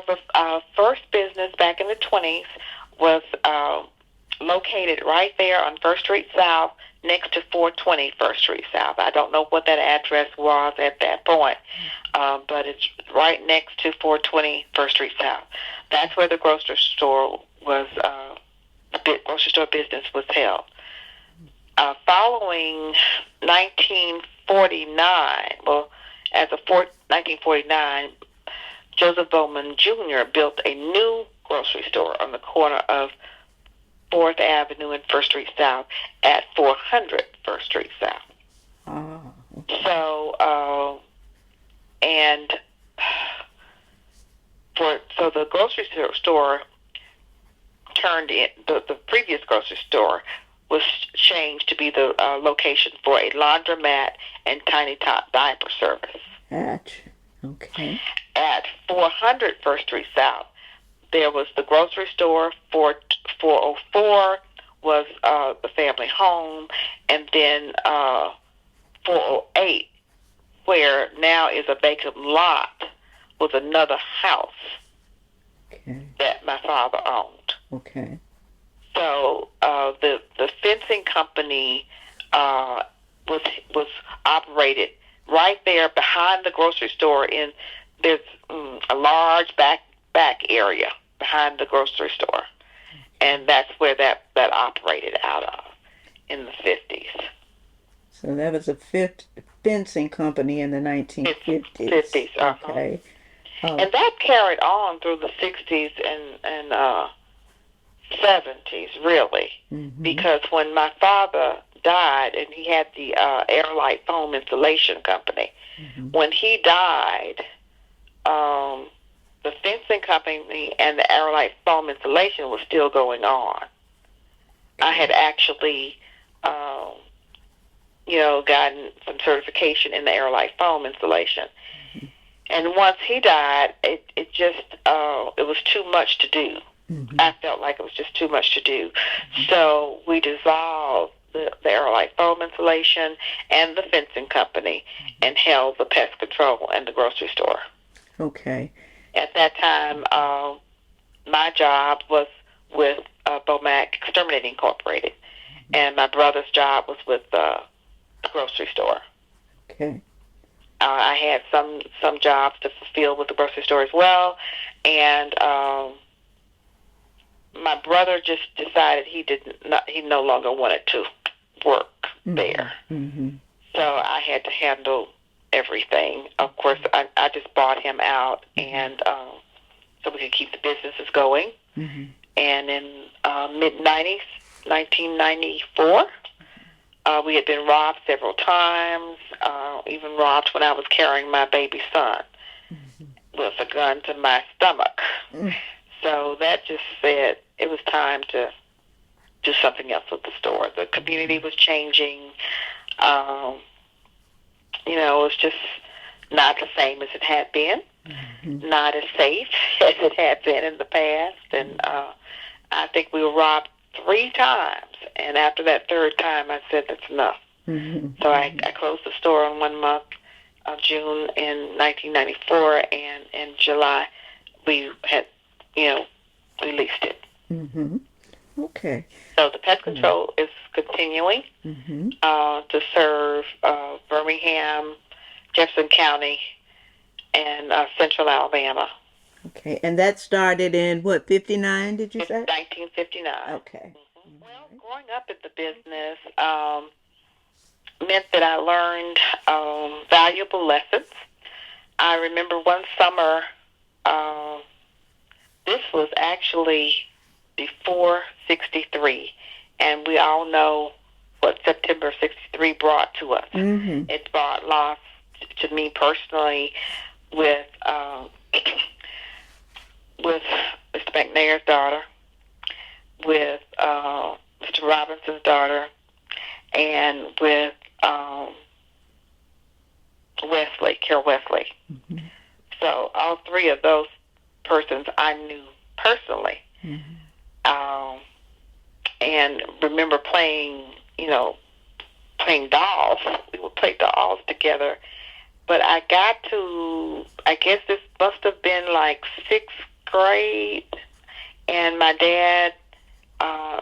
The first business back in the 20s was located right there on First Street South, next to 420 First Street South. I don't know what that address was at that point, but it's right next to 420 First Street South. That's where the grocery store was. The grocery store business was held. Following 1949, well, as of 1949, Joseph Bowman Jr. built a new grocery store on the corner of 4th Avenue and First Street South at 400 First Street South. Oh. So, and so the grocery store turned in, the previous grocery store was changed to be the location for a laundromat and tiny tot diaper service. Gotcha. Okay. At 400 First Street South, there was the grocery store. 404 was the family home, and then 408, where now is a vacant lot, was another house that my father owned. Okay. So the fencing company was operated right there behind the grocery store. There's a large back area behind the grocery store, and that's where that operated out of in the 50s. So that was a fencing company in the 1950s. 50s, okay. And that carried on through the 60s and 70s, really, because when my father died, and he had the Airlight Foam Installation Company, when he died, the fencing company and the Airlight Foam Installation was still going on. I had actually, gotten some certification in the Airlight Foam Installation. And once he died, it was too much to do. I felt like it was just too much to do. So we dissolved the Airlight Foam Installation and the fencing company and held the pest control and the grocery store. Okay. At that time, my job was with Bomac Exterminating Incorporated, and my brother's job was with the grocery store. Okay. I had some jobs to fulfill with the grocery store as well, and my brother just decided he no longer wanted to work there. So I had to handle everything. Of course, I just bought him out, and so we could keep the businesses going. And in mid-90s, 1994, we had been robbed several times, even robbed when I was carrying my baby son with a gun to my stomach. So that just said it was time to do something else with the store. The community was changing. It was just not the same as it had been, not as safe as it had been in the past. And I think we were robbed 3 times. And after that 3rd time, I said, that's enough. So I closed the store on 1 month of June in 1994, and in July we had, we leased it. Okay. So the pest control is continuing to serve Birmingham, Jefferson County, and Central Alabama. Okay, and that started in what, 59? Did you say? 1959. Okay. Well, growing up in the business meant that I learned valuable lessons. I remember one summer, this was actually before 63, and we all know what September 63 brought to us. It brought loss to me personally with Mr. McNair's daughter, with Mr. Robinson's daughter, and with Carol Wesley. So all 3 of those persons I knew personally. And remember playing dolls. We would play dolls together But I got to, I guess this must have been like 6th grade, and my dad uh,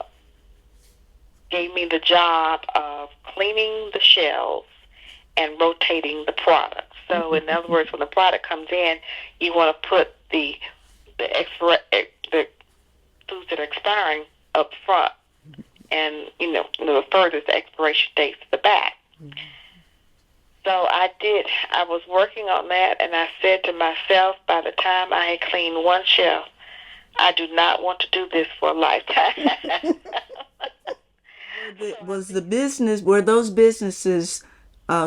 gave me the job of cleaning the shelves and rotating the product. So, in other words, when the product comes in, you want to put the the foods that are expiring up front, and the furthest the expiration dates to the back. So I did. I was working on that, and I said to myself, by the time I had cleaned one shelf, I do not want to do this for a lifetime. Were those businesses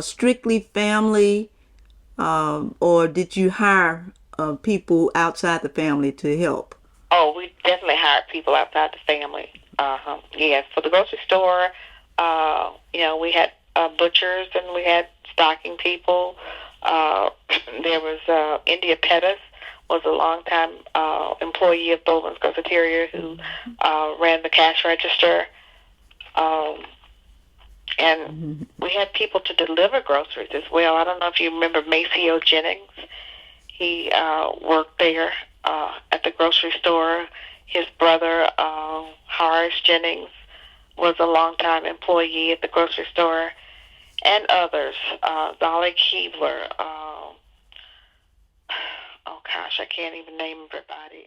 strictly family, or did you hire people outside the family to help? Oh, we definitely hired people outside the family. Yes, for the grocery store, we had butchers and we had stocking people. There was India Pettis was a longtime employee of Bowman's Cafeteria who ran the cash register. And we had people to deliver groceries as well. I don't know if you remember Maceo Jennings. He worked there at the grocery store. His brother, Horace Jennings, was a longtime employee at the grocery store, and others. Dolly Keebler. Oh gosh, I can't even name everybody.